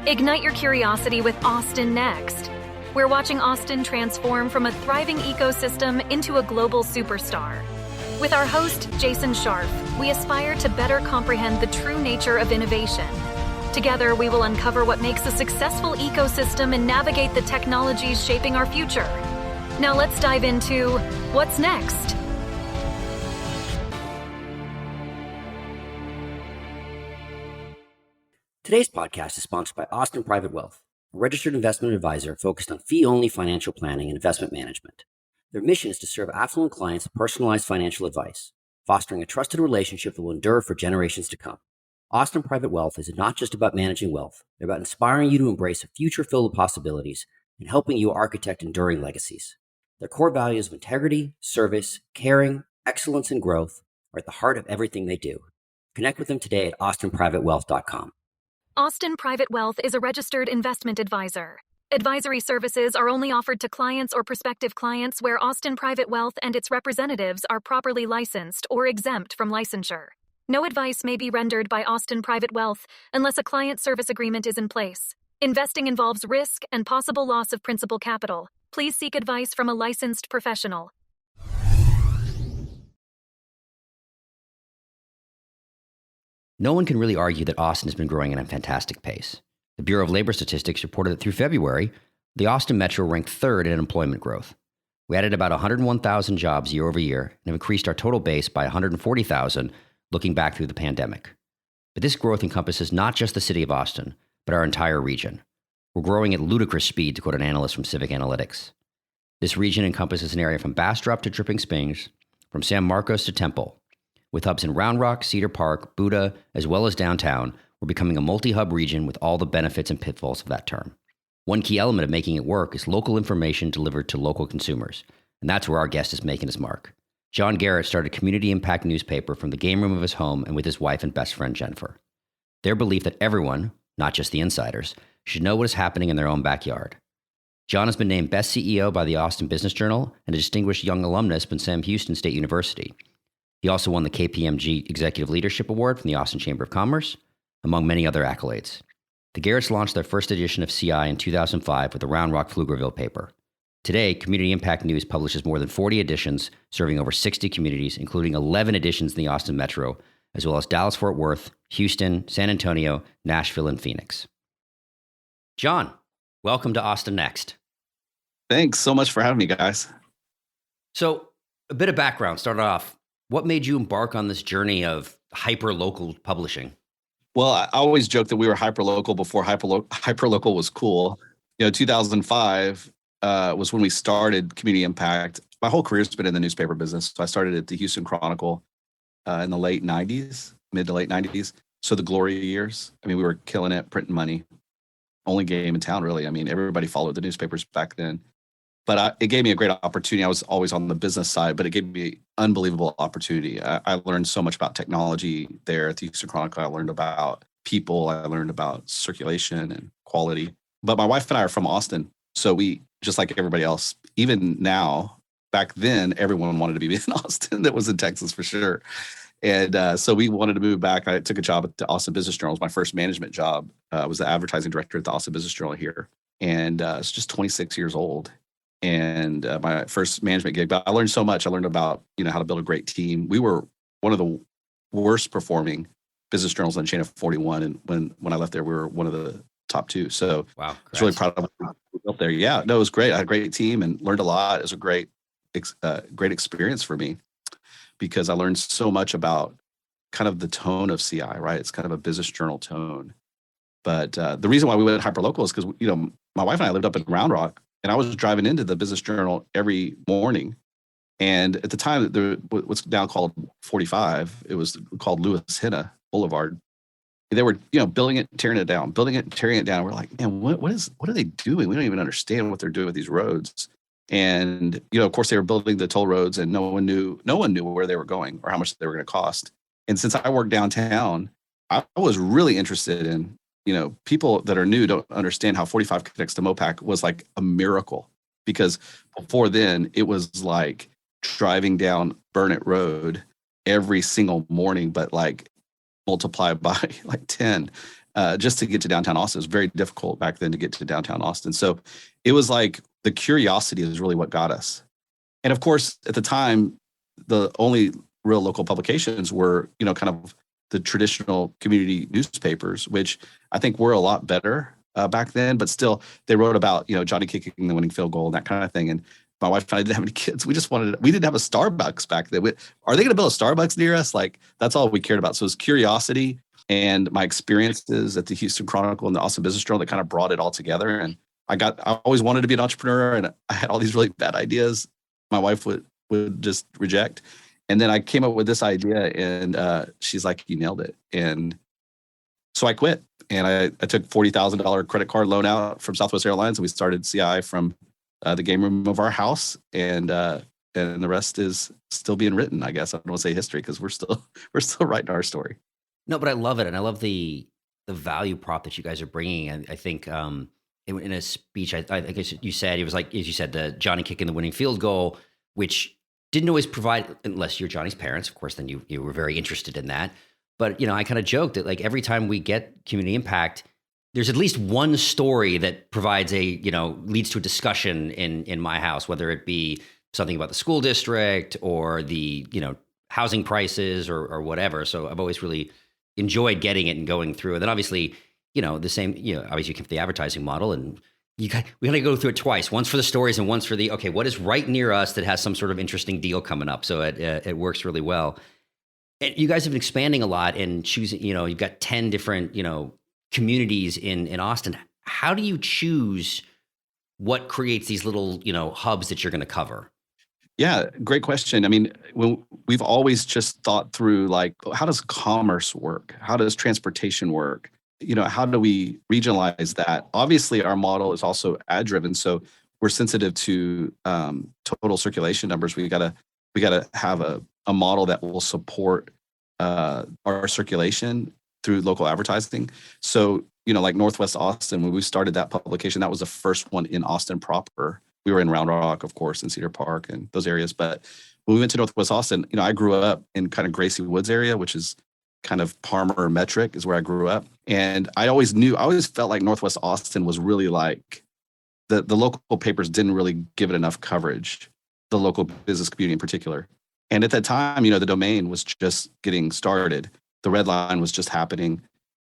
Ignite your curiosity with Austin Next. We're watching Austin transform from a thriving ecosystem into a global superstar. With our host, Jason Scharf, we aspire to better comprehend the true nature of innovation. Together, we will uncover what makes a successful ecosystem and navigate the technologies shaping our future. Now let's dive into what's next. Today's podcast is sponsored by Austin Private Wealth, a registered investment advisor focused on fee-only financial planning and investment management. Their mission is to serve affluent clients with personalized financial advice, fostering a trusted relationship that will endure for generations to come. Austin Private Wealth is not just about managing wealth. They're about inspiring you to embrace a future filled with possibilities and helping you architect enduring legacies. Their core values of integrity, service, caring, excellence, and growth are at the heart of everything they do. Connect with them today at austinprivatewealth.com. Austin Private Wealth is a registered investment advisor. Advisory services are only offered to clients or prospective clients where Austin Private Wealth and its representatives are properly licensed or exempt from licensure. No advice may be rendered by Austin Private Wealth unless a client service agreement is in place. Investing involves risk and possible loss of principal capital. Please seek advice from a licensed professional. No one can really argue that Austin has been growing at a fantastic pace. The Bureau of Labor Statistics reported that through February, the Austin Metro ranked third in employment growth. We added about 101,000 jobs year over year and have increased our total base by 140,000 looking back through the pandemic. But this growth encompasses not just the city of Austin, but our entire region. We're growing at ludicrous speed, to quote an analyst from Civic Analytics. This region encompasses an area from Bastrop to Dripping Springs, from San Marcos to Temple. With hubs in Round Rock, Cedar Park, Buda, as well as downtown, we're becoming a multi-hub region with all the benefits and pitfalls of that term. One key element of making it work is local information delivered to local consumers, and that's where our guest is making his mark. John Garrett started a community impact newspaper from the game room of his home and with his wife and best friend Jennifer. Their belief that everyone, not just the insiders, should know what is happening in their own backyard. John has been named Best CEO by the Austin Business Journal and a distinguished young alumnus from Sam Houston State University. He also won the KPMG Executive Leadership Award from the Austin Chamber of Commerce, among many other accolades. The Garretts launched their first edition of CI in 2005 with the Round Rock Pflugerville paper. Today, Community Impact News publishes more than 40 editions, serving over 60 communities, including 11 editions in the Austin Metro, as well as Dallas-Fort Worth, Houston, San Antonio, Nashville, and Phoenix. John, welcome to Austin Next. Thanks so much for having me, guys. So, a bit of background, start off. What made you embark on this journey of hyper-local publishing? Well, I always joke that we were hyper-local before hyper-local was cool. 2005 was when we started Community Impact. My whole career's been in the newspaper business. So I started at the Houston Chronicle in the late 90s, mid to late 90s. So the glory years. I mean, we were killing it, printing money. Only game in town, really. I mean, everybody followed the newspapers back then. But it gave me a great opportunity. I was always on the business side, but it gave me an unbelievable opportunity. I learned so much about technology there at the Houston Chronicle. I learned about people. I learned about circulation and quality. But my wife and I are from Austin. So we, just like everybody else, even now, back then, everyone wanted to be in Austin. That was in Texas for sure. And so we wanted to move back. I took a job at the Austin Business Journal. It was my first management job. I was the advertising director at the Austin Business Journal here. And it's just 26 years old. And my first management gig, but I learned so much. I learned about, how to build a great team. We were one of the worst performing business journals on the chain of 41. And when I left there, we were one of the top two. So wow, I was really proud of what we built there. Yeah, no, it was great. I had a great team and learned a lot. It was a great experience for me because I learned so much about kind of the tone of CI, right? It's kind of a business journal tone. But the reason why we went hyperlocal is because, my wife and I lived up in Round Rock. And I was driving into the Business Journal every morning. And at the time, what's now called 45, it was called Lewis Henna Boulevard. They were, building it, tearing it down, building it, tearing it down. We're like, man, what are they doing? We don't even understand what they're doing with these roads. And, of course, they were building the toll roads and no one knew where they were going or how much they were going to cost. And since I worked downtown, I was really interested in, people that are new don't understand how 45 connects to Mopac was like a miracle because before then it was like driving down Burnett Road every single morning, but like multiplied by like 10. just to get to downtown Austin. It was very difficult back then to get to downtown Austin. So it was like the curiosity is really what got us. And of course, at the time, the only real local publications were, kind of the traditional community newspapers, which I think were a lot better back then. But still, they wrote about, Johnny kicking the winning field goal and that kind of thing. And my wife and I didn't have any kids. We didn't have a Starbucks back then. Are they going to build a Starbucks near us? Like, that's all we cared about. So it was curiosity and my experiences at the Houston Chronicle and the Austin Business Journal that kind of brought it all together. And I always wanted to be an entrepreneur, and I had all these really bad ideas my wife would just reject. And then I came up with this idea, and she's like, "You nailed it." And so I quit, and I took $40,000 credit card loan out from Southwest Airlines, and we started CI from the game room of our house, and the rest is still being written. I guess I don't want to say history, because we're still writing our story. No, but I love it, and I love the value prop that you guys are bringing. And I think in a speech, I guess you said, it was like, as you said, the Johnny kicking the winning field goal, which didn't always provide, unless you're Johnny's parents, of course, then you were very interested in that. But I kind of joked that, like, every time we get community impact, there's at least one story that provides leads to a discussion in my house, whether it be something about the school district or the housing prices or whatever. So I've always really enjoyed getting it and going through. And then obviously, the same, obviously you came from the advertising model, and we got to go through it twice, once for the stories and once for the, okay, what is right near us that has some sort of interesting deal coming up? So it works really well. And you guys have been expanding a lot and choosing, you've got 10 different, communities in Austin. How do you choose what creates these little, hubs that you're going to cover? Yeah, great question. I mean, we've always just thought through, like, how does commerce work? How does transportation work? How do we regionalize that? Obviously, our model is also ad driven, so we're sensitive to total circulation numbers. We gotta have a model that will support our circulation through local advertising. So, like Northwest Austin, when we started that publication, that was the first one in Austin proper. We were in Round Rock, of course, and Cedar Park and those areas. But when we went to Northwest Austin, I grew up in kind of Gracie Woods area, which is kind of Palmer Metric is where I grew up. And I always felt like Northwest Austin was really like the local papers didn't really give it enough coverage, the local business community in particular. And at that time, the Domain was just getting started. The Red Line was just happening.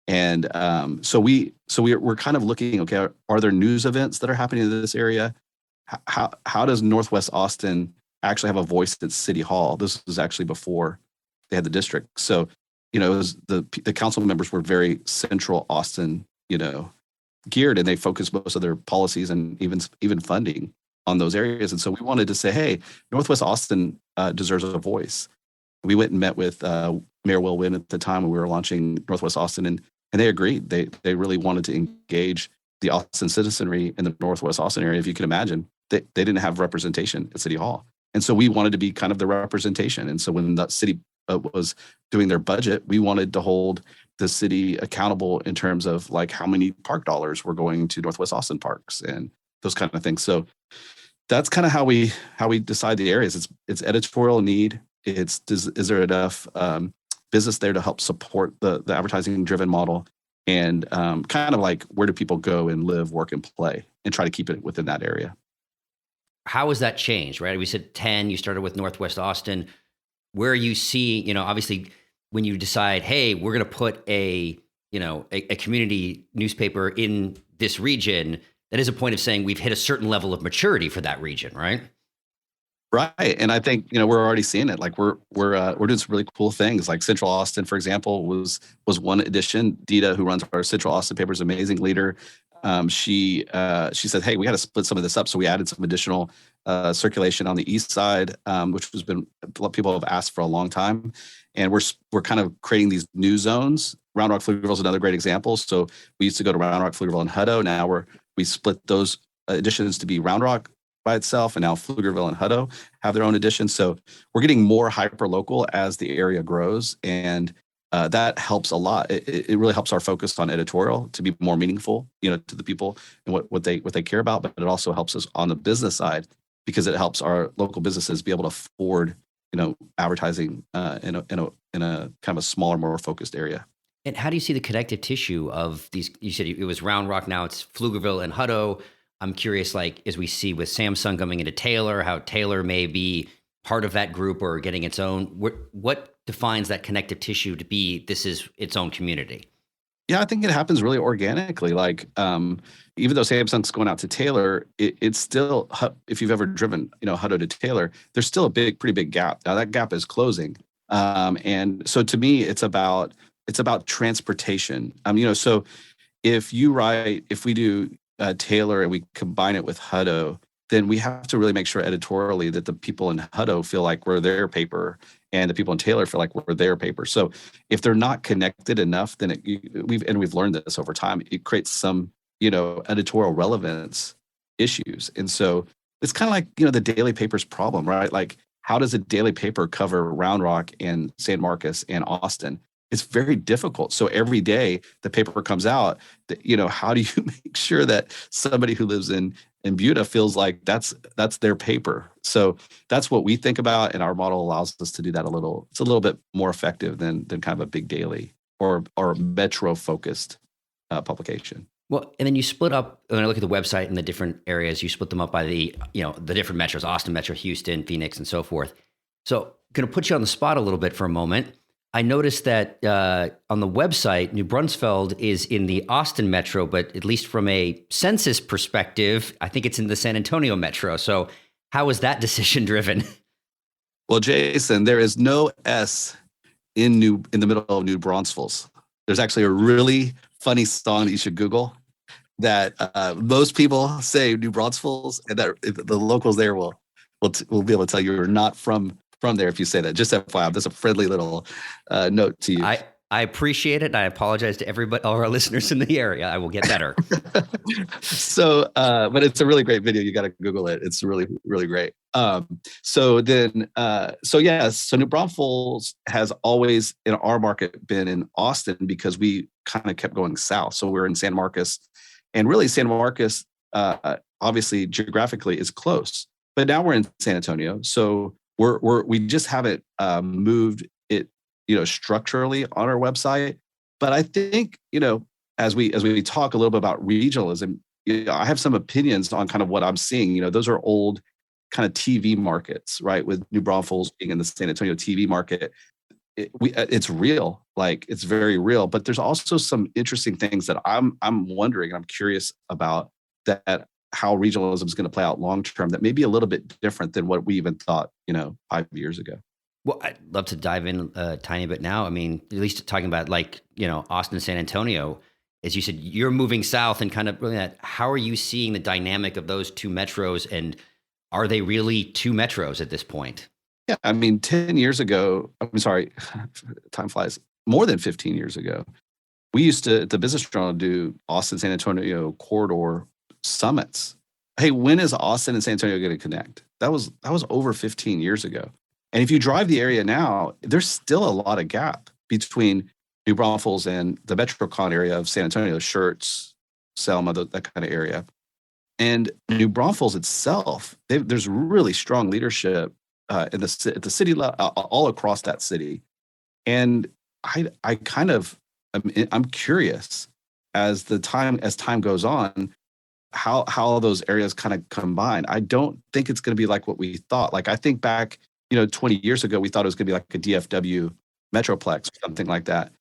And so we're kind of looking, okay, are there news events that are happening in this area? How does Northwest Austin actually have a voice at City Hall? This was actually before they had the district. So, it was the council members were very central Austin, geared, and they focused most of their policies and even funding on those areas. And so we wanted to say, hey, Northwest Austin deserves a voice. We went and met with Mayor Will Wynn at the time when we were launching Northwest Austin, and they agreed. They really wanted to engage the Austin citizenry in the Northwest Austin area. If you can imagine, they didn't have representation at City Hall. And so we wanted to be kind of the representation. And so when the city was doing their budget, we wanted to hold the city accountable in terms of, like, how many park dollars were going to Northwest Austin parks and those kind of things. So that's kind of how we decide the areas. It's editorial need. Is there enough business there to help support the advertising driven model, and kind of like, where do people go and live, work, and play, and try to keep it within that area. How has that changed, right? We said 10, you started with Northwest Austin. Where you see, obviously when you decide, hey, we're going to put a community newspaper in this region, that is a point of saying we've hit a certain level of maturity for that region, right? Right. And I think, we're already seeing it. Like, we're doing some really cool things. Like Central Austin, for example, was one edition. Dita, who runs our Central Austin paper, is an amazing leader. She said, hey, we got to split some of this up. So we added some additional circulation on the east side, which has been, a lot of people have asked for a long time. And we're kind of creating these new zones. Round Rock, Pflugerville is another great example. So we used to go to Round Rock, Pflugerville, and Hutto. Now we split those editions to be Round Rock by itself, and now Pflugerville and Hutto have their own editions. So we're getting more hyper local as the area grows, and that helps a lot. It really helps our focus on editorial to be more meaningful, to the people and what they care about. But it also helps us on the business side, because it helps our local businesses be able to afford, advertising in a kind of a smaller, more focused area. And how do you see the connective tissue of these? You said it was Round Rock, now it's Pflugerville and Hutto. I'm curious, like, as we see with Samsung coming into Taylor, how Taylor may be part of that group or getting its own. What defines that connective tissue to be this is its own community? Yeah, I think it happens really organically. Like, even though Samsung's going out to Taylor, it's still, if you've ever driven, Hutto to Taylor, there's still a pretty big gap. Now that gap is closing. And so to me, it's about transportation. So if we do Taylor and we combine it with Hutto, then we have to really make sure editorially that the people in Hutto feel like we're their paper and the people in Taylor feel like we're their paper. So if they're not connected enough, then we've learned this over time, it creates some, editorial relevance issues. And so it's kind of like, the daily paper's problem, right? Like, how does a daily paper cover Round Rock and San Marcos and Austin? It's very difficult. So every day the paper comes out, how do you make sure that somebody who lives in Buda feels like that's their paper? So that's what we think about, and our model allows us to do that it's a little bit more effective than kind of a big daily or metro focused publication. Well, and then you split up, when I look at the website and the different areas, you split them up by the different metros, Austin Metro, Houston, Phoenix, and so forth. So going to put you on the spot a little bit for a moment. I noticed that on the website, New Braunfels is in the Austin Metro, but at least from a census perspective, I think it's in the San Antonio Metro. So how was that decision driven? Well, Jason, there is no S in the middle of New Braunfels. There's actually a really funny song that you should Google that most people say New Braunfels, and that the locals there will be able to tell you're not from there if you say that. Just FYI, that's a friendly little note to you. I appreciate it, and I apologize to everybody, all our listeners in the area. I will get better. So, but it's a really great video. You got to Google it. It's really, really great. So New Braunfels has always in our market been in Austin because we kind of kept going south. So we're in San Marcos, and really San Marcos, obviously geographically is close, but now we're in San Antonio. So we just haven't moved it, structurally on our website. But I think, as we talk a little bit about regionalism, I have some opinions on kind of what I'm seeing. Those are old kind of TV markets, right? With New Braunfels being in the San Antonio TV market, it's real, like it's very real. But there's also some interesting things that I'm wondering, and I'm curious about that. How regionalism is going to play out long term that may be a little bit different than what we even thought, 5 years ago. Well, I'd love to dive in a tiny bit now. I mean, at least talking about Austin and San Antonio, as you said, you're moving south and kind of really that. How are you seeing the dynamic of those two metros, and are they really two metros at this point? Yeah, I mean, 10 years ago, I'm sorry, time flies, more than 15 years ago, we used to, at the Business Journal, do Austin, San Antonio corridor summits. Hey, when is Austin and San Antonio going to connect? That was over 15 years ago. And if you drive the area now, there's still a lot of gap between New Braunfels and the MetroCon area of San Antonio, Schertz, Selma, that kind of area. And New Braunfels itself, there's really strong leadership at the city level, all across that city. And I kind of, I'm curious as time goes on, how those areas kind of combine. I don't think it's going to be like what we thought. Like, I think back, 20 years ago, we thought it was going to be like a DFW Metroplex or something like that.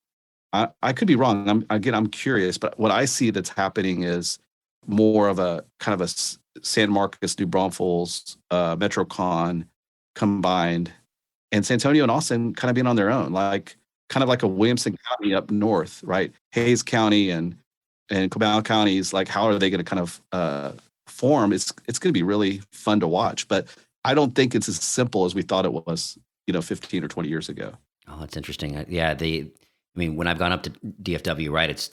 I could be wrong. I'm curious, but what I see that's happening is more of a kind of a San Marcos, New Braunfels, MetroCon combined, and San Antonio and Austin kind of being on their own, kind of like a Williamson County up north, right? Hayes County and Comal counties, like, how are they going to kind of form? It's going to be really fun to watch, but I don't think it's as simple as we thought it was, 15 or 20 years ago. Oh, that's interesting. Yeah, when I've gone up to DFW, right, it's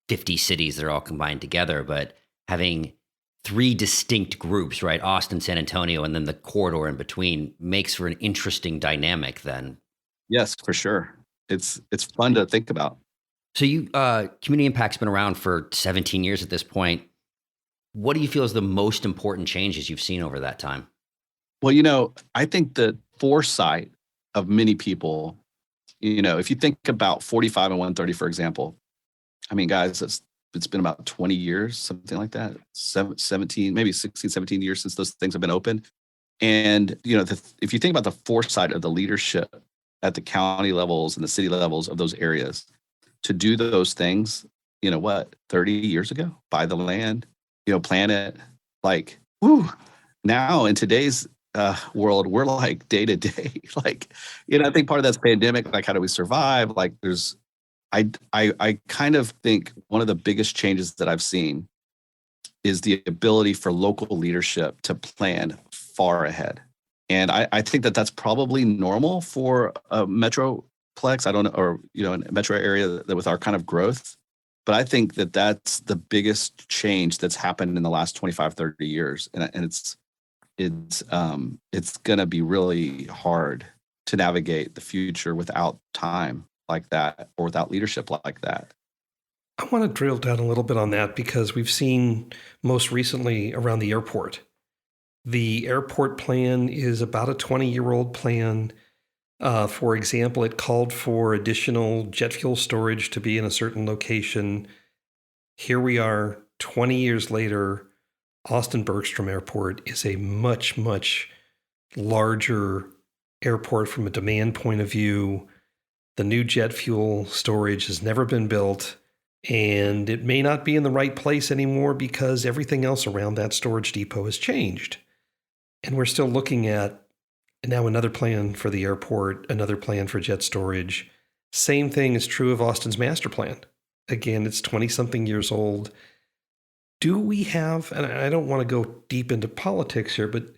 50 cities that are all combined together, but having three distinct groups, right, Austin, San Antonio, and then the corridor in between makes for an interesting dynamic then. Yes, for sure. It's fun to think about. So Community Impact's been around for 17 years at this point. What do you feel is the most important changes you've seen over that time? Well, I think the foresight of many people If you think about 45 and 130, for example, I mean, guys, it's been about 20 years, something like that, 17, maybe 16, 17 years since those things have been open. And, if you think about the foresight of the leadership at the county levels and the city levels of those areas to do those things, 30 years ago, buy the land, plan it, like, whoo, now in today's world, we're like day to day, like, I think part of that's pandemic, like, how do we survive? Like, I kind of think one of the biggest changes that I've seen is the ability for local leadership to plan far ahead. And I think that that's probably normal for a metroplex. I don't know, or, a metro area that with our kind of growth. But I think that that's the biggest change that's happened in the last 25, 30 years. And it's going to be really hard to navigate the future without time like that or without leadership like that. I want to drill down a little bit on that because we've seen most recently around the airport. The airport plan is about a 20-year-old plan. For example, it called for additional jet fuel storage to be in a certain location. Here we are 20 years later. Austin Bergstrom Airport is a much, much larger airport from a demand point of view. The new jet fuel storage has never been built, and it may not be in the right place anymore because everything else around that storage depot has changed. And we're still looking at now another plan for the airport, another plan for jet storage. Same thing is true of Austin's master plan. Again, it's 20-something years old. Do we have, and I don't want to go deep into politics here, but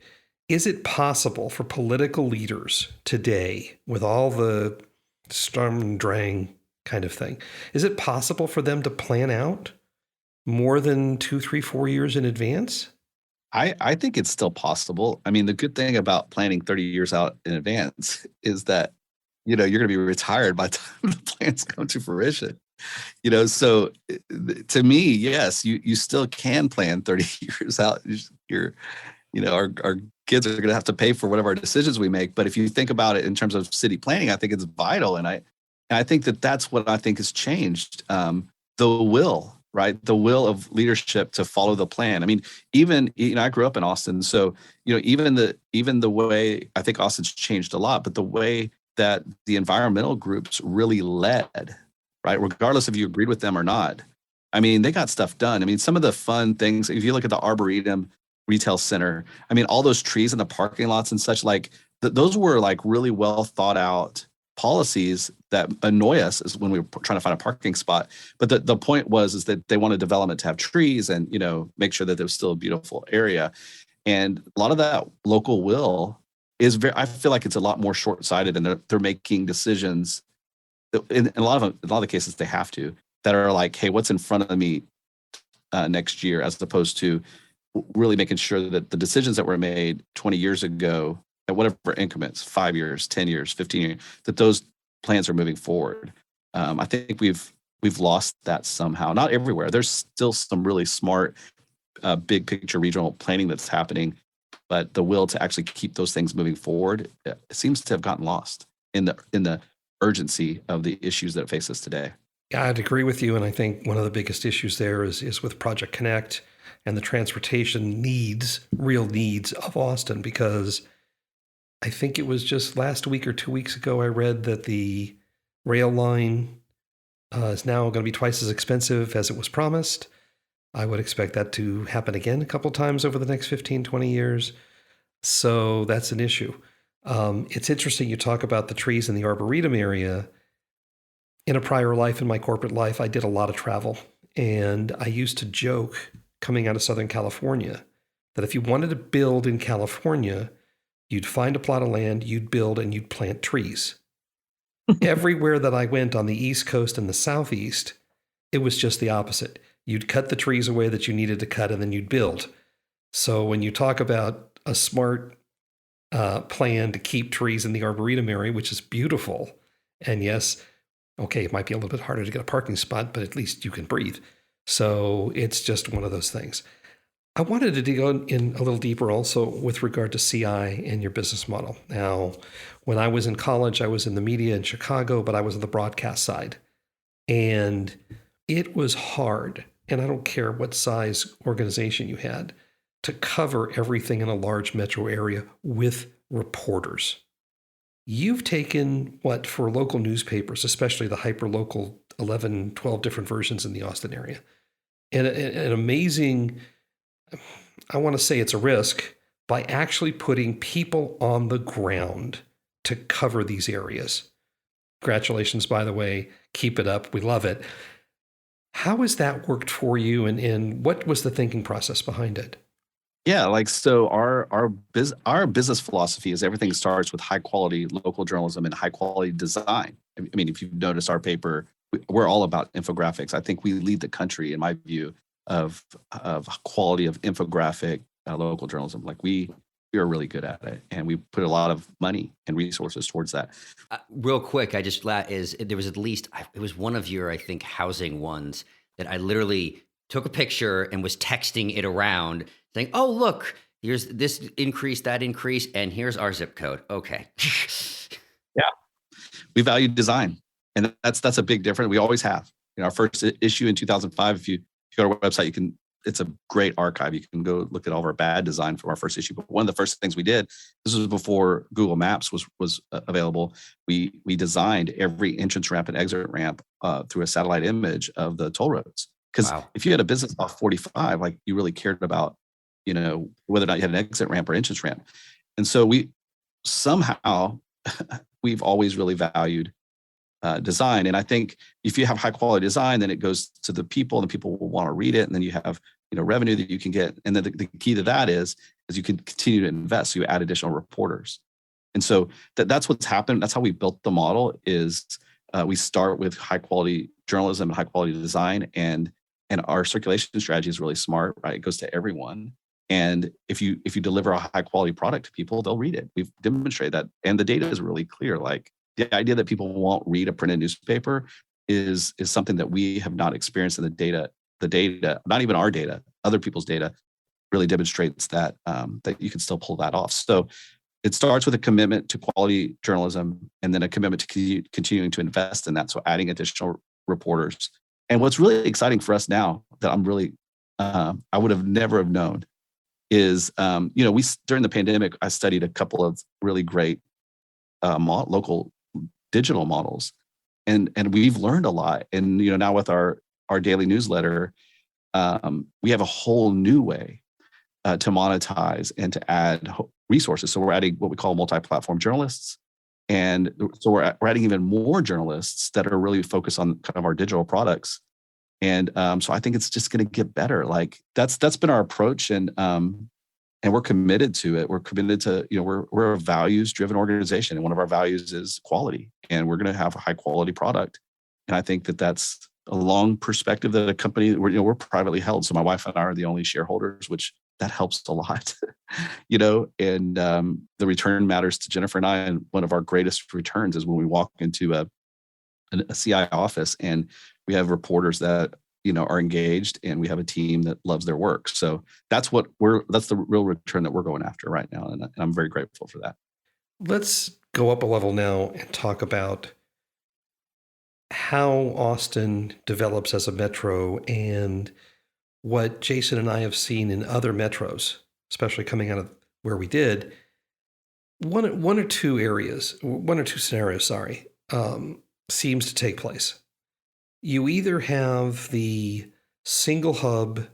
is it possible for political leaders today, with all the storm and drang kind of thing, is it possible for them to plan out more than 2, 3, 4 years in advance? I think it's still possible. I mean, the good thing about planning 30 years out in advance is that, you're going to be retired by the time the plans come to fruition. So to me, yes, you still can plan 30 years out. Our kids are going to have to pay for whatever our decisions we make. But if you think about it in terms of city planning, I think it's vital. And I think that that's what I think has changed. The will, right? The will of leadership to follow the plan. I mean, even, I grew up in Austin. So, even the way, I think Austin's changed a lot, but the way that the environmental groups really led, right? Regardless if you agreed with them or not. I mean, they got stuff done. I mean, some of the fun things, if you look at the Arboretum Retail Center, I mean, all those trees in the parking lots and such, like those were like really well thought out policies that annoy us is when we were trying to find a parking spot. But the point is that they wanted development to have trees and, make sure that there was still a beautiful area. And a lot of that local will is I feel like it's a lot more short-sighted, and they're making decisions in a lot of the cases they have to, that are like, hey, what's in front of me next year, as opposed to really making sure that the decisions that were made 20 years ago at whatever increments, 5 years, 10 years, 15 years, that those plans are moving forward. I think we've lost that somehow. Not everywhere. There's still some really smart, big picture regional planning that's happening, but the will to actually keep those things moving forward, it seems to have gotten lost in the urgency of the issues that face us today. Yeah, I'd agree with you. And I think one of the biggest issues there is with Project Connect and the transportation real needs of Austin, because I think it was just last week or 2 weeks ago, I read that the rail line is now going to be twice as expensive as it was promised. I would expect that to happen again a couple times over the next 15, 20 years. So that's an issue. It's interesting you talk about the trees in the Arboretum area. In a prior life, in my corporate life, I did a lot of travel. And I used to joke, coming out of Southern California, that if you wanted to build in California, you'd find a plot of land, you'd build, and you'd plant trees. Everywhere that I went on the East Coast and the Southeast, it was just the opposite. You'd cut the trees away that you needed to cut, and then you'd build. So when you talk about a smart plan to keep trees in the Arboretum area, which is beautiful, and yes, okay, it might be a little bit harder to get a parking spot, but at least you can breathe. So it's just one of those things. I wanted to dig in a little deeper also with regard to CI and your business model. Now, when I was in college, I was in the media in Chicago, but I was on the broadcast side. And it was hard, and I don't care what size organization you had, to cover everything in a large metro area with reporters. You've taken what, for local newspapers, especially the hyper-local 11, 12 different versions in the Austin area, and an amazing, I want to say it's a risk, by actually putting people on the ground to cover these areas. Congratulations, by the way. Keep it up. We love it. How has that worked for you, and what was the thinking process behind it? Yeah, like so our business philosophy is everything starts with high quality local journalism and high quality design. I mean, if you've noticed our paper, we're all about infographics. I think we lead the country, in my view, of quality of infographic local journalism. Like we are really good at it, and we put a lot of money and resources towards that. Real quick, there was at least, it was one of your, I think, housing ones that I literally took a picture and was texting it around saying, oh, look, here's this increase, that increase, and here's our zip code. Okay. Yeah. We value design, and that's a big difference. We always have. Our first issue in 2005, if you go to our website, it's a great archive. You can go look at all of our bad design from our first issue. But one of the first things we did, this was before Google Maps was available. We designed every entrance ramp and exit ramp through a satellite image of the toll roads. Because if you had a business off 45, like you really cared about, whether or not you had an exit ramp or entrance ramp. And so we've always really valued design. And I think if you have high quality design, then it goes to the people, and the people will want to read it. And then you have, revenue that you can get. And then the key to that is you can continue to invest. So you add additional reporters. And so that's what's happened. That's how we built the model is we start with high quality journalism and high quality design. And our circulation strategy is really smart, right? It goes to everyone. And if you deliver a high quality product to people, they'll read it. We've demonstrated that. And the data is really clear. Like the idea that people won't read a printed newspaper is something that we have not experienced in the data, not even our data, other people's data really demonstrates that you can still pull that off. So it starts with a commitment to quality journalism, and then a commitment to continuing to invest in that. So adding additional reporters. And what's really exciting for us now that I'm really, I would have never have known is, we during the pandemic, I studied a couple of really great local digital models, and we've learned a lot. And now with our daily newsletter, we have a whole new way to monetize and to add resources. So we're adding what we call multi-platform journalists, and so we're adding even more journalists that are really focused on kind of our digital products. And so I think it's just going to get better. Like that's been our approach, and we're committed to it. We're committed to, we're a values-driven organization, and one of our values is quality, and we're going to have a high-quality product. And I think that that's a long perspective that a company, we're privately held. So my wife and I are the only shareholders, which that helps a lot, and the return matters to Jennifer and I. And one of our greatest returns is when we walk into a CI office and we have reporters that, are engaged, and we have a team that loves their work. So that's the real return that we're going after right now. And I'm very grateful for that. Let's go up a level now and talk about how Austin develops as a metro and what Jason and I have seen in other metros, especially coming out of where we did. One or two scenarios, seems to take place. You either have the single hub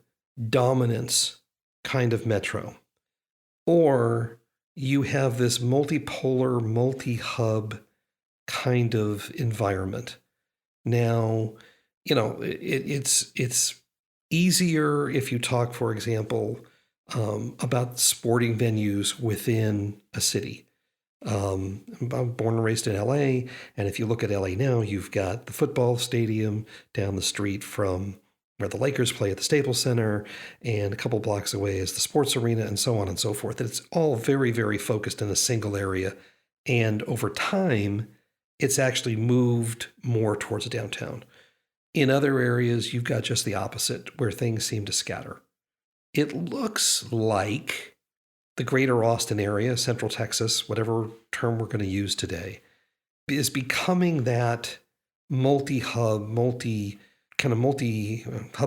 dominance kind of metro, or you have this multipolar, multi-hub kind of environment. Now, it's easier if you talk, for example, about sporting venues within a city. I'm born and raised in LA, and if you look at LA now, you've got the football stadium down the street from where the Lakers play at the Staples Center, and a couple blocks away is the sports arena, and so on and so forth. It's all very, very focused in a single area, and over time, it's actually moved more towards the downtown. In other areas, you've got just the opposite, where things seem to scatter. it looks like the greater Austin area, Central Texas, whatever term we're going to use today, is becoming that multi-hub, multi-hub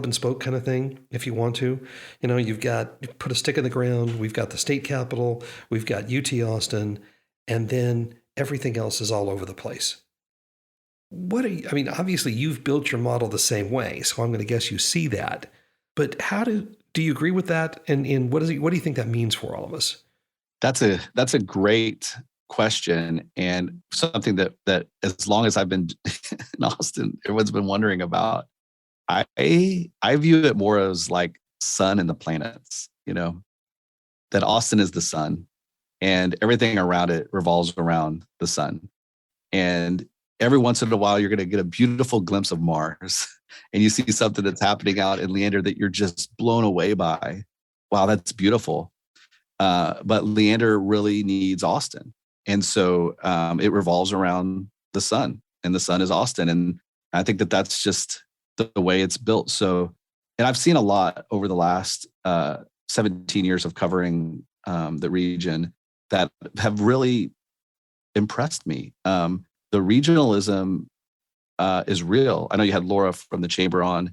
and spoke kind of thing, if you want to. You put a stick in the ground, we've got the state capitol, we've got UT Austin, and then everything else is all over the place. Obviously you've built your model the same way, so I'm going to guess you see that. But do you agree with that? And what do you think that means for all of us? That's a great question, and something that as long as I've been in Austin, everyone's been wondering about. I view it more as like sun and the planets, that Austin is the sun and everything around it revolves around the sun. And every once in a while, you're going to get a beautiful glimpse of Mars and you see something that's happening out in Leander that you're just blown away by. Wow, that's beautiful. But Leander really needs Austin. And so it revolves around the sun, and the sun is Austin. And I think that that's just the way it's built. So, and I've seen a lot over the last 17 years of covering the region that have really impressed me. The regionalism is real. I know you had Laura from the Chamber on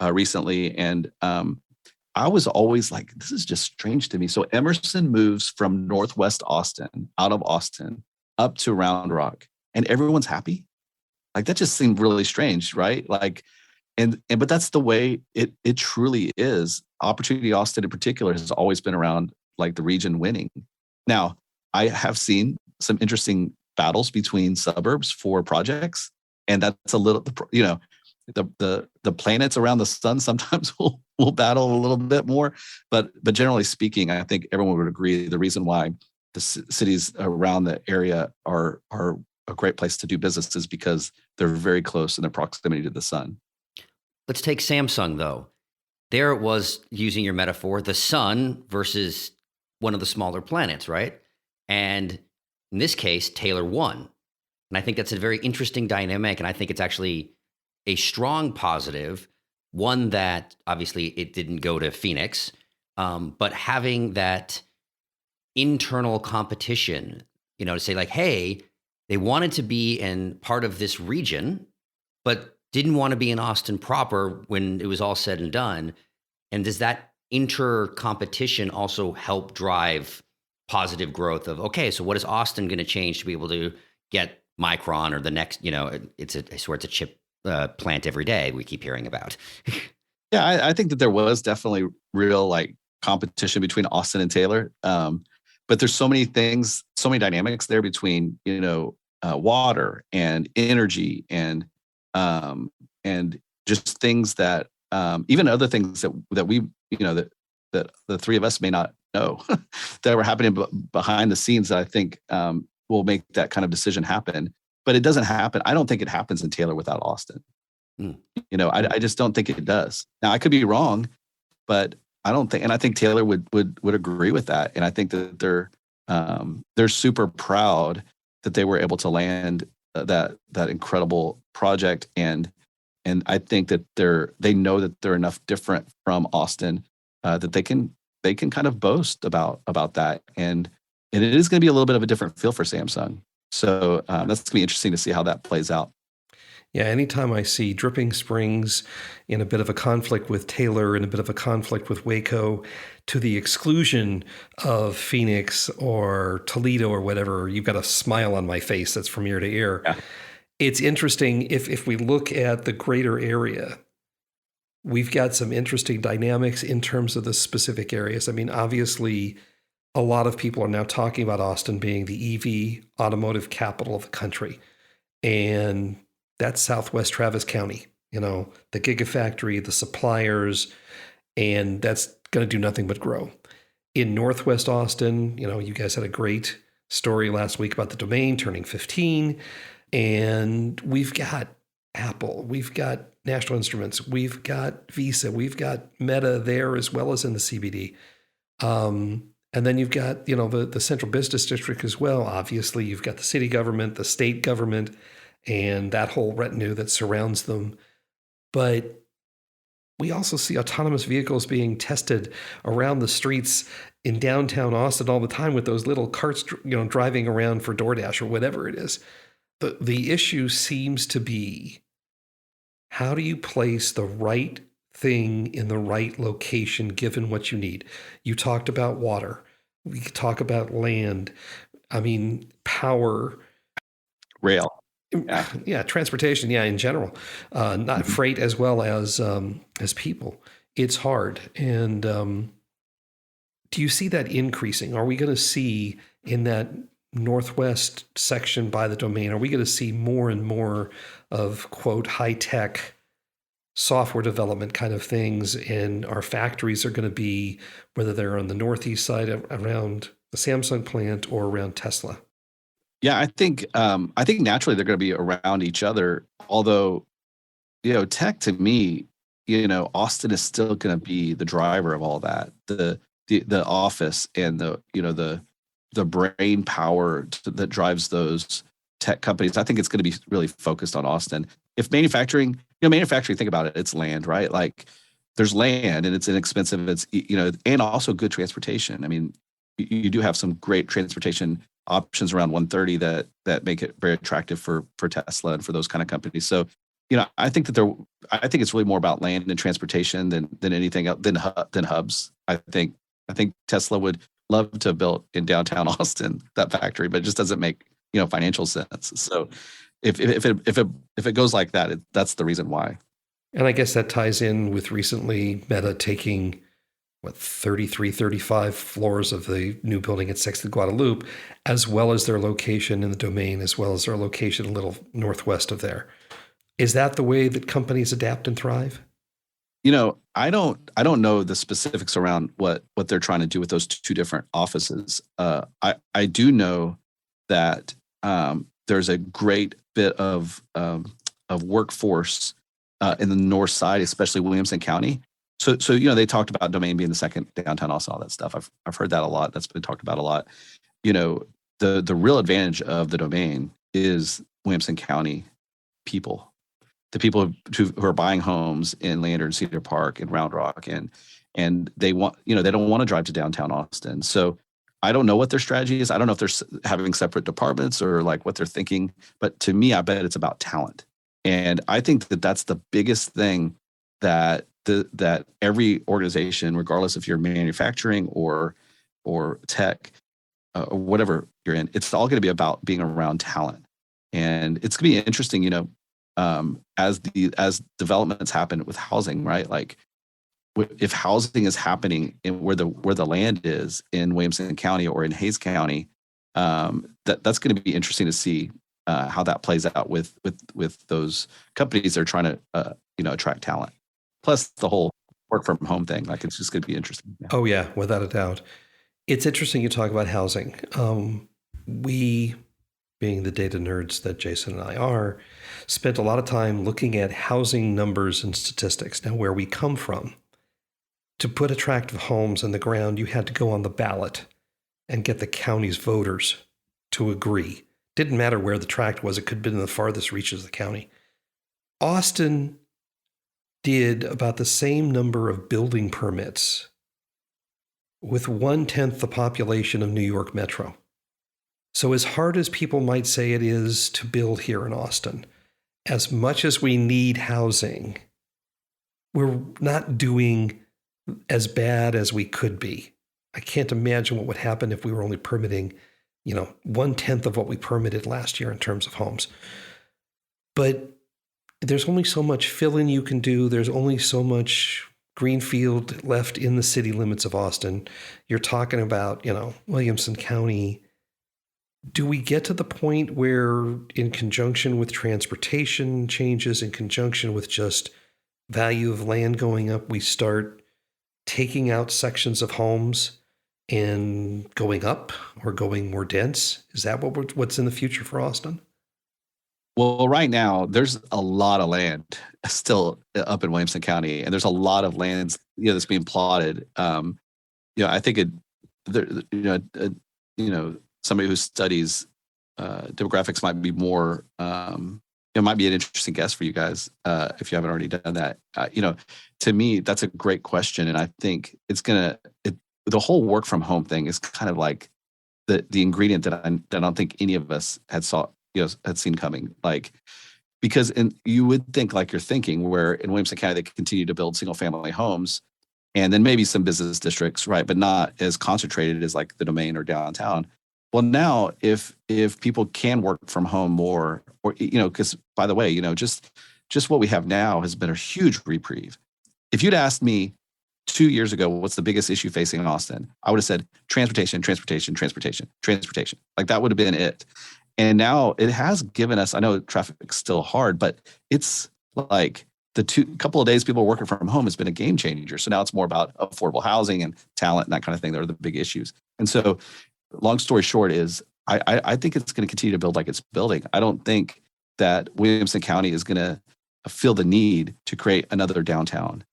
recently, and I was always like, this is just strange to me. So Emerson moves from Northwest Austin, out of Austin, up to Round Rock, and everyone's happy. Like, that just seemed really strange, right? Like, but that's the way it truly is. Opportunity Austin in particular has always been around like the region winning. Now, I have seen some interesting battles between suburbs for projects, and that's a little, the planets around the sun sometimes will battle a little bit more, but generally speaking, I think everyone would agree the reason why the cities around the area are a great place to do business is because they're very close in their proximity to the sun. Let's take Samsung, though. There it was, using your metaphor, the sun versus one of the smaller planets, right? And in this case, Taylor won. And I think that's a very interesting dynamic, and I think it's actually a strong positive, one that obviously it didn't go to Phoenix, but having that internal competition, to say like, hey, they wanted to be in part of this region, but didn't want to be in Austin proper when it was all said and done. And does that inter-competition also help drive positive growth of, okay, so what is Austin going to change to be able to get Micron or the next, I swear it's a chip plant every day we keep hearing about. Yeah, I think that there was definitely real like competition between Austin and Taylor. But there's so many things, so many dynamics there between, water and energy and just things that even other things that we, that the three of us may not know that were happening behind the scenes that I think will make that kind of decision happen. But it doesn't happen. I don't think it happens in Taylor without Austin. I just don't think it does. Now, I could be wrong, but I don't think, and I think Taylor would agree with that. And I think that they're super proud that they were able to land that incredible project. And I think that they know that they're enough different from Austin that they can kind of boast about that. And it is going to be a little bit of a different feel for Samsung. So that's going to be interesting to see how that plays out. Yeah, anytime I see Dripping Springs in a bit of a conflict with Taylor and a bit of a conflict with Waco to the exclusion of Phoenix or Toledo or whatever, you've got a smile on my face that's from ear to ear. Yeah. It's interesting, if we look at the greater area, we've got some interesting dynamics in terms of the specific areas. I mean, obviously, a lot of people are now talking about Austin being the EV automotive capital of the country. And that's Southwest Travis County, the Gigafactory, the suppliers, and that's going to do nothing but grow. In Northwest Austin, you guys had a great story last week about the domain turning 15, and we've got Apple, we've got National Instruments, we've got Visa, we've got Meta there as well as in the CBD. And then you've got, the central business district as well. Obviously, you've got the city government, the state government, and that whole retinue that surrounds them. But we also see autonomous vehicles being tested around the streets in downtown Austin all the time with those little carts, driving around for DoorDash or whatever it is. The issue seems to be, how do you place the right thing in the right location given what you need? You talked about water. We could talk about land. I mean, power. Rail. Yeah, transportation. Yeah, in general, not freight as well as people. It's hard. And do you see that increasing? Are we going to see in that northwest section by the Domain? Are we going to see more and more of, quote, high tech software development kind of things? And our factories are going to be, whether they're on the northeast side around the Samsung plant or around Tesla? Yeah, I think naturally they're going to be around each other. Although, tech to me, Austin is still going to be the driver of all that. The office and the brain power that drives those tech companies. I think it's going to be really focused on Austin. If manufacturing, think about it, it's land, right? Like there's land and it's inexpensive. It's, and also good transportation. I mean, you do have some great transportation options around 130 that make it very attractive for Tesla and for those kind of companies. So, I think it's really more about land and transportation than anything else, than hubs. I think Tesla would love to have built in downtown Austin that factory, but it just doesn't make financial sense. So if it goes like that, that's the reason why. And I guess that ties in with recently Meta taking 33, 35 floors of the new building at 6th and Guadalupe, as well as their location in the Domain, as well as their location a little northwest of there. Is that the way that companies adapt and thrive? I don't know the specifics around what they're trying to do with those two different offices. I do know that there's a great bit of workforce in the north side, especially Williamson County. So they talked about Domain being the second downtown, also all that stuff. I've heard that a lot. That's been talked about a lot. The real advantage of the Domain is Williamson County people. The people who are buying homes in Lander and Cedar Park and Round Rock, and they want, they don't want to drive to downtown Austin. So I don't know what their strategy is. I don't know if they're having separate departments or like what they're thinking. But to me, I bet it's about talent, and I think that that's the biggest thing that every organization, regardless if you're manufacturing or tech or whatever you're in, it's all going to be about being around talent, and it's going to be interesting, as developments happen with housing, right? Like if housing is happening in where the land is in Williamson County or in Hayes County, that's going to be interesting to see how that plays out with those companies that are trying to attract talent. Plus the whole work from home thing, like it's just going to be interesting. Yeah. Oh yeah, without a doubt. It's interesting you talk about housing. We, being the data nerds that Jason and I are, spent a lot of time looking at housing numbers and statistics. Now, where we come from, to put attractive homes in the ground, you had to go on the ballot and get the county's voters to agree. Didn't matter where the tract was. It could have been in the farthest reaches of the county. Austin did about the same number of building permits with 1/10 the population of New York Metro. So as hard as people might say it is to build here in Austin, as much as we need housing, we're not doing as bad as we could be. I can't imagine what would happen if we were only permitting, 1/10 of what we permitted last year in terms of homes. But there's only so much fill-in you can do. There's only so much greenfield left in the city limits of Austin. You're talking about, Williamson County. Do we get to the point where, in conjunction with transportation changes, in conjunction with just value of land going up, we start taking out sections of homes and going up or going more dense? Is that what's in the future for Austin? Well, right now there's a lot of land still up in Williamson County, and there's a lot of land that's being plotted. I think somebody who studies demographics might be more it might be an interesting guess for you guys if you haven't already done that. To me, that's a great question, and I think the whole work from home thing is kind of like the ingredient that I don't think any of us had seen coming. Because you would think like you're thinking, where in Williamson County they continue to build single family homes, and then maybe some business districts, right, but not as concentrated as like the Domain or downtown. Well, now if people can work from home more, or because by the way, just what we have now has been a huge reprieve. If you'd asked me 2 years ago, what's the biggest issue facing Austin, I would have said transportation. Like that would have been it. And now it has given us, I know traffic's still hard, but it's like the couple of days people are working from home has been a game changer. So now it's more about affordable housing and talent and that kind of thing. That are the big issues. And so long story short is I think it's going to continue to build like it's building. I don't think that Williamson County is going to feel the need to create another downtown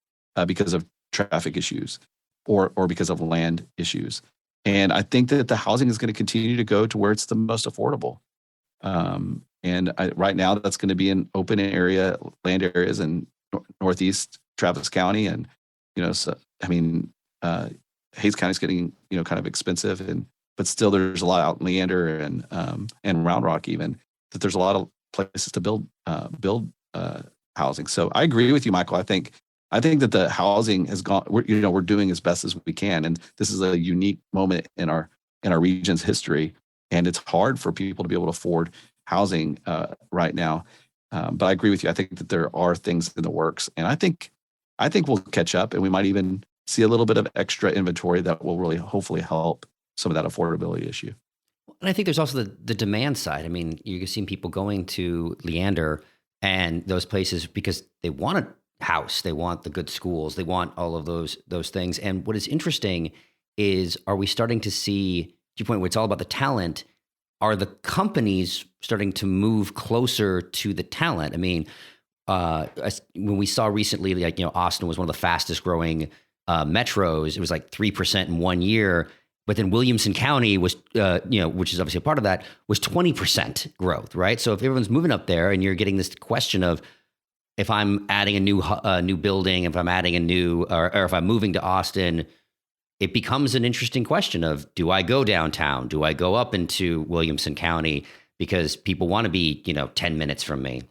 because of traffic issues or because of land issues. And I think that the housing is going to continue to go to where it's the most affordable. Right now that's going to be in open area, land areas in Northeast Travis County. And, Hayes County is getting, kind of expensive, but still there's a lot out in Leander and Round Rock even, that there's a lot of places to build housing. So I agree with you, Michael. I think that the housing has gone, we're doing as best as we can. And this is a unique moment in our region's history. And it's hard for people to be able to afford housing right now. But I agree with you. I think that there are things in the works, and I think we'll catch up, and we might even see a little bit of extra inventory that will really hopefully help some of that affordability issue. And I think there's also the demand side. I mean, you're seeing people going to Leander and those places because they want a house, they want the good schools, they want all of those things. And what is interesting is, are we starting to see, to your point, where it's all about the talent, are the companies starting to move closer to the talent? I mean, when we saw recently, Austin was one of the fastest growing metros. It was like 3% in 1 year. But then Williamson County was, which is obviously a part of that, was 20% growth, right? So if everyone's moving up there, and you're getting this question of, if I'm adding a new building, if I'm adding a new, or if I'm moving to Austin, it becomes an interesting question of, do I go downtown? Do I go up into Williamson County? Because people want to be, 10 minutes from me.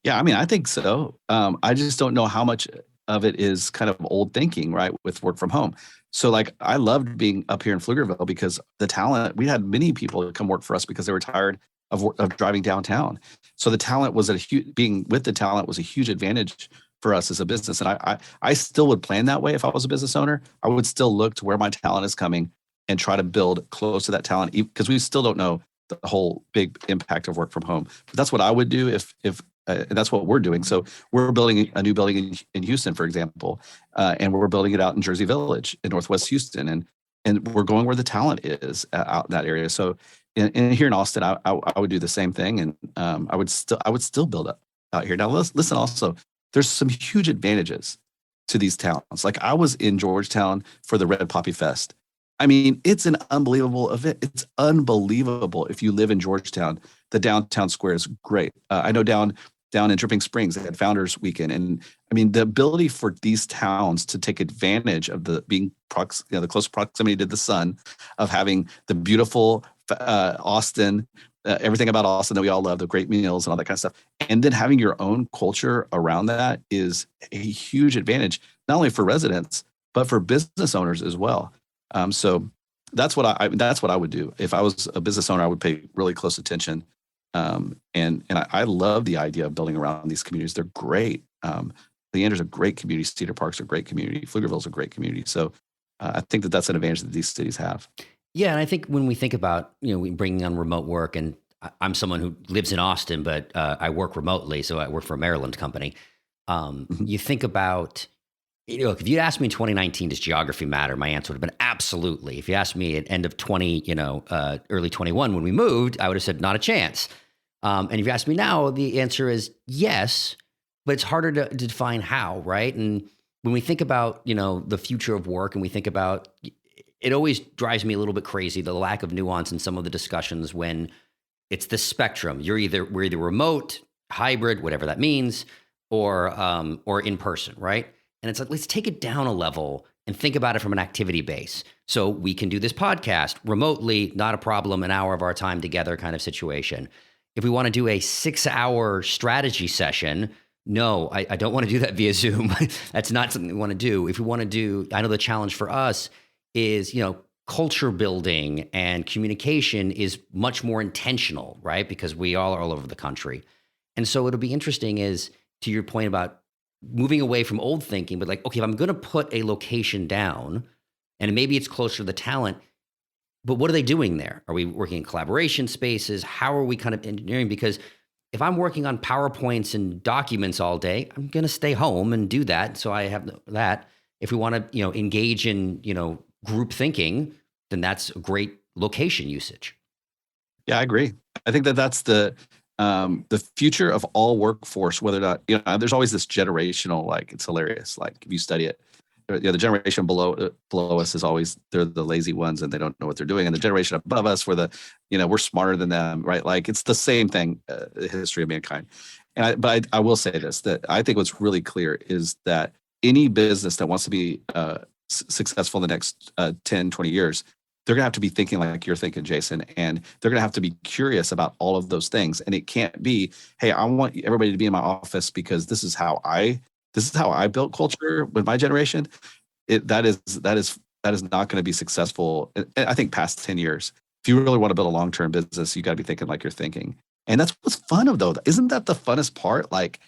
Yeah, I mean, I think so. I just don't know how much of it is kind of old thinking, right, with work from home. So I loved being up here in Pflugerville because the talent, we had many people come work for us because they were tired of driving downtown. So the talent was being with the talent was a huge advantage for us as a business. And I still would plan that way if I was a business owner. I would still look to where my talent is coming and try to build close to that talent, because we still don't know the whole big impact of work from home. But that's what I would do if and that's what we're doing. So we're building a new building in Houston, for example, and we're building it out in Jersey Village in Northwest Houston, and we're going where the talent is out in that area. So and here in Austin, I would do the same thing, and I would still build up out here. Now listen, also, there's some huge advantages to these towns. Like, I was in Georgetown for the Red Poppy Fest. I mean, it's an unbelievable event. It's unbelievable. If you live in Georgetown, the downtown square is great. I know down in Dripping Springs, they had Founders Weekend. And I mean, the ability for these towns to take advantage of the close proximity to the sun, of having the beautiful Austin, everything about Austin that we all love, the great meals and all that kind of stuff. And then having your own culture around that is a huge advantage, not only for residents, but for business owners as well. So that's what I would do. If I was a business owner, I would pay really close attention. And I love the idea of building around these communities. They're great. Leander's a great community. Cedar Park's a great community. Pflugerville's a great community. So I think that's an advantage that these cities have. Yeah, and I think when we think about bringing on remote work, and I'm someone who lives in Austin, but I work remotely, so I work for a Maryland company. You think about, if you'd asked me in 2019, does geography matter? My answer would have been absolutely. If you asked me at end of 20, early 21 when we moved, I would have said not a chance. And if you ask me now, the answer is yes, but it's harder to define how, right? And when we think about, the future of work, and we think about, it always drives me a little bit crazy, the lack of nuance in some of the discussions when it's the spectrum. We're either remote hybrid, whatever that means, or in person, right? And it's like, let's take it down a level and think about it from an activity base. So we can do this podcast remotely, not a problem, an hour of our time together kind of situation. If we want to do a 6-hour strategy session, no, I don't want to do that via Zoom. That's not something we want to do. If we want to do, I know the challenge for us is, culture building and communication is much more intentional, right? Because we all are all over the country. And so it'll be interesting is, to your point about moving away from old thinking, but like, okay, if I'm going to put a location down and maybe it's closer to the talent, but what are they doing there? Are we working in collaboration spaces? How are we kind of engineering? Because if I'm working on PowerPoints and documents all day, I'm going to stay home and do that. So I have that. If we want to, engage in, group thinking, then that's a great location usage. Yeah, I agree. I think that's the future of all workforce, whether or not, there's always this generational, like, it's hilarious. Like, if you study it, the generation below us is always, they're the lazy ones and they don't know what they're doing. And the generation above us, we're smarter than them, right? Like, it's the same thing, the history of mankind. But I will say this, that I think what's really clear is that any business that wants to be successful in the next 10, 20 years, they're going to have to be thinking like you're thinking, Jason, and they're going to have to be curious about all of those things. And it can't be, hey, I want everybody to be in my office because this is how I built culture with my generation. That is not going to be successful. And I think past 10 years, if you really want to build a long-term business, you got to be thinking like you're thinking. And that's what's fun though. Isn't that the funnest part? Like,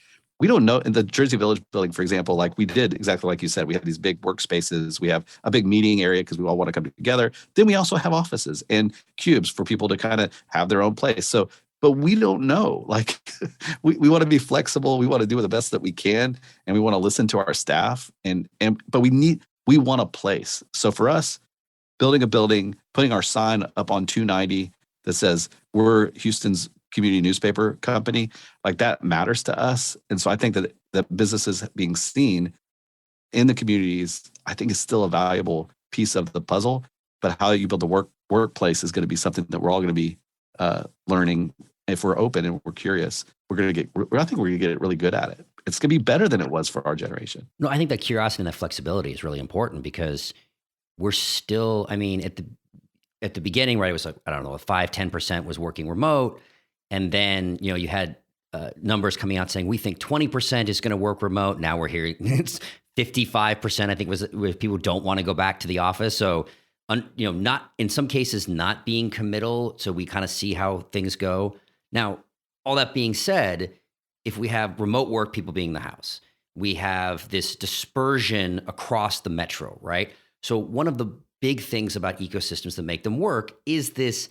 we don't know in the Jersey Village building, for example, like we did exactly like you said, we have these big workspaces. We have a big meeting area because we all want to come together. Then we also have offices and cubes for people to kind of have their own place. So, but we don't know, like we want to be flexible. We want to do the best that we can. And we want to listen to our staff but we want a place. So for us, building a building, putting our sign up on 290 that says we're Houston's community newspaper company, like that matters to us. And so I think that businesses being seen in the communities, I think is still a valuable piece of the puzzle. But how you build the workplace is going to be something that we're all going to be learning. If we're open and we're curious, I think we're going to get really good at it. It's going to be better than it was for our generation. No, I think that curiosity and that flexibility is really important because we're still, I mean, at the beginning, right, it was like, I don't know, 5-10% was working remote. And then, you had numbers coming out saying, we think 20% is going to work remote. Now we're hearing it's 55%, I think was people don't want to go back to the office. So, not in some cases, not being committal. So we kind of see how things go. Now, all that being said, if we have remote work, people being in the house, we have this dispersion across the metro, right? So one of the big things about ecosystems that make them work is this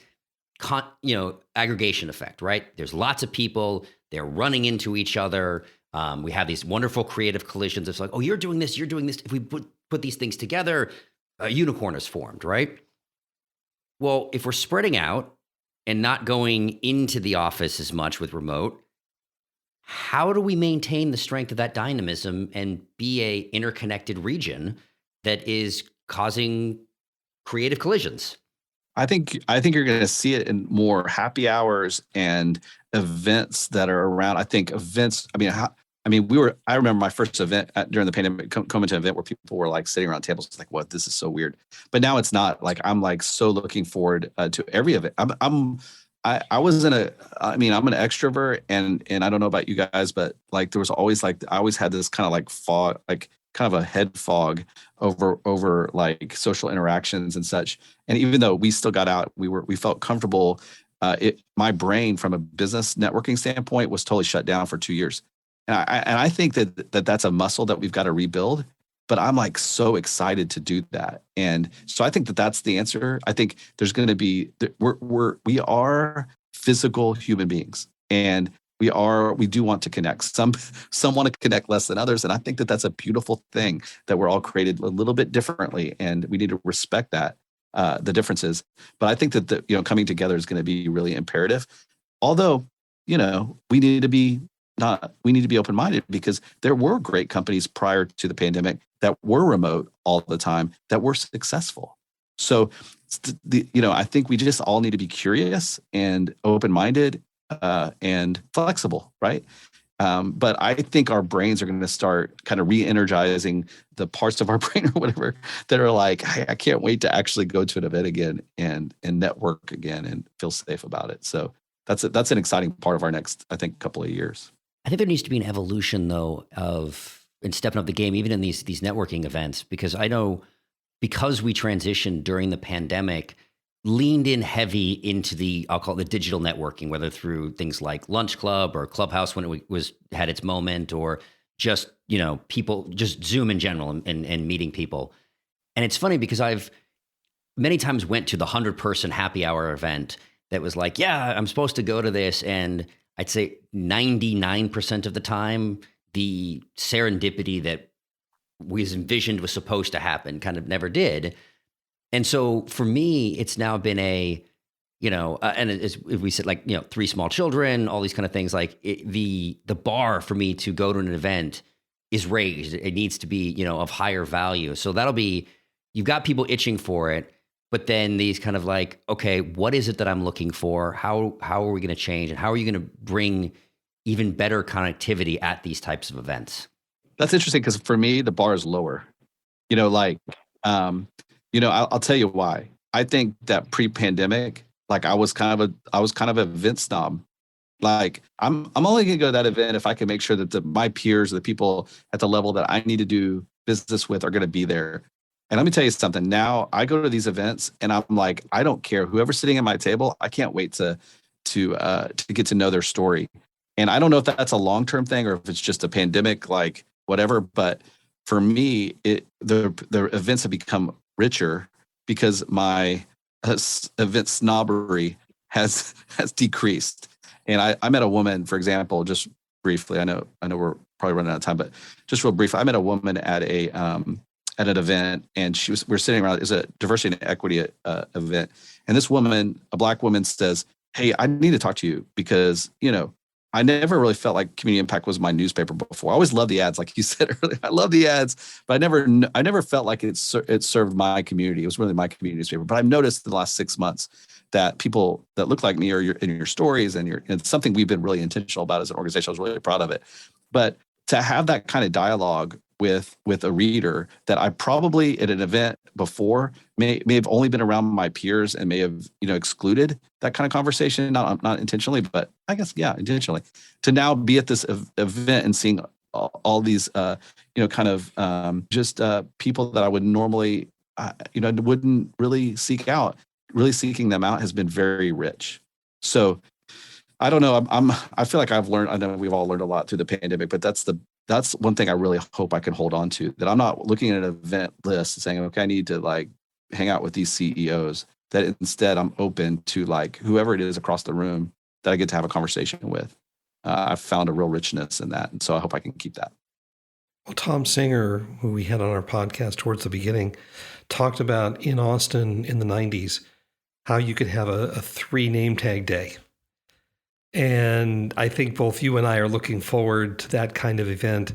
aggregation effect, right? There's lots of people, they're running into each other. We have these wonderful creative collisions. It's like, oh, you're doing this. If we put these things together, a unicorn is formed, right? Well, if we're spreading out and not going into the office as much with remote, how do we maintain the strength of that dynamism and be a interconnected region that is causing creative collisions? I think you're going to see it in more happy hours and events that are around. I think events. I remember my first event during the pandemic, coming to an event where people were like sitting around tables. It's like, what? This is so weird. But now it's not. Like, I'm like so looking forward to every event. I'm an extrovert, and I don't know about you guys, but like there was always I always had this kind of like fog, like kind of a head fog over like social interactions and such. And even though we still got out, we felt comfortable. My brain from a business networking standpoint was totally shut down for 2 years. And I think that's a muscle that we've got to rebuild, but I'm like so excited to do that. And so I think that's the answer. I think there's going to be, we are physical human beings, and we do want to connect. Some want to connect less than others. And I think that's a beautiful thing, that we're all created a little bit differently, and we need to respect that, the differences. But I think that coming together is going to be really imperative. Although, we need to be open-minded, because there were great companies prior to the pandemic that were remote all the time that were successful. So, I think we just all need to be curious and open-minded and flexible, right? But I think our brains are going to start kind of re-energizing the parts of our brain or whatever that are like, hey, I can't wait to actually go to an event again and network again and feel safe about it. So that's an exciting part of our next, I think, couple of years. I think there needs to be an evolution, though, in stepping up the game, even in these networking events, because I know because we transitioned during the pandemic, leaned in heavy into I'll call it the digital networking, whether through things like Lunch Club or Clubhouse when it had its moment, or just, people, just Zoom in general and meeting people. And it's funny because I've many times went to the 100-person happy hour event that was like, yeah, I'm supposed to go to this. And I'd say 99% of the time, the serendipity that was envisioned was supposed to happen kind of never did. And so for me, it's now been and if we said 3 small children, all these kind of things, like the bar for me to go to an event is raised. It needs to be, of higher value. So you've got people itching for it, but then these kind of like, okay, what is it that I'm looking for? How are we going to change? And how are you going to bring even better connectivity at these types of events? That's interesting because for me, the bar is lower. I'll tell you why. I think that pre-pandemic, like I was kind of an event snob. Like I'm only going to go to that event if I can make sure that my peers, the people at the level that I need to do business with, are going to be there. And let me tell you something. Now I go to these events and I'm like, I don't care whoever's sitting at my table. I can't wait to get to know their story. And I don't know if that's a long-term thing or if it's just a pandemic, like whatever. But for me, the events have become richer because my event snobbery has decreased. And I met a woman, for example, just briefly. I know we're probably running out of time, but just real briefly, I met a woman at an event, and we're sitting around. It's a diversity and equity event, and this woman, a Black woman, says, "Hey, I need to talk to you because I never really felt like Community Impact was my newspaper before. I always loved the ads, like you said earlier. I love the ads, but I never felt like it served my community. It was really my community newspaper. But I've noticed in the last 6 months that people that look like me are in your stories, and it's something we've been really intentional about as an organization. I was really proud of it. But to have that kind of dialogue with a reader that I probably at an event before may have only been around my peers and may have excluded that kind of conversation, not intentionally, but I guess intentionally, to now be at this event and seeing all these just people that I would normally wouldn't really seek out. Really seeking them out has been very rich. So I don't know. I feel like I've learned. I know we've all learned a lot through the pandemic, but that's one thing I really hope I can hold on to, that I'm not looking at an event list and saying, okay, I need to like hang out with these CEOs, that instead I'm open to like whoever it is across the room that I get to have a conversation with. I've found a real richness in that. And so I hope I can keep that. Well, Tom Singer, who we had on our podcast towards the beginning, talked about in Austin in the 90s, how you could have a 3 name tag day. And I think both you and I are looking forward to that kind of event.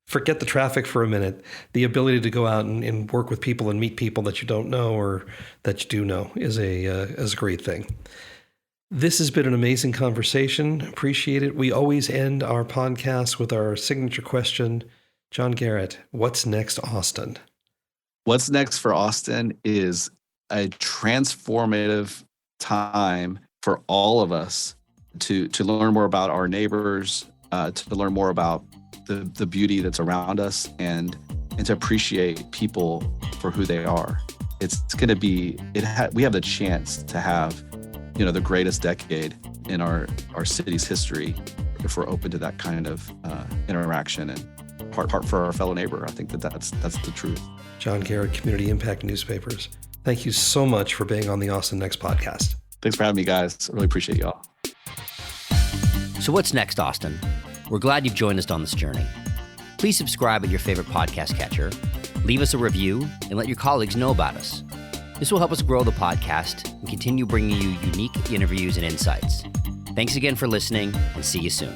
Forget the traffic for a minute. The ability to go out and work with people and meet people that you don't know or that you do know is a great thing. This has been an amazing conversation. Appreciate it. We always end our podcast with our signature question. John Garrett, what's next, Austin? What's next for Austin is a transformative time for all of us to learn more about our neighbors, to learn more about the beauty that's around us, and to appreciate people for who they are. It's going to be, we have the chance to have, the greatest decade in our city's history if we're open to that kind of interaction and part for our fellow neighbor. I think that's the truth. John Garrett, Community Impact Newspapers. Thank you so much for being on the Austin Next podcast. Thanks for having me, guys. I really appreciate y'all. So what's next, Austin? We're glad you've joined us on this journey. Please subscribe at your favorite podcast catcher, leave us a review, and let your colleagues know about us. This will help us grow the podcast and continue bringing you unique interviews and insights. Thanks again for listening, and see you soon.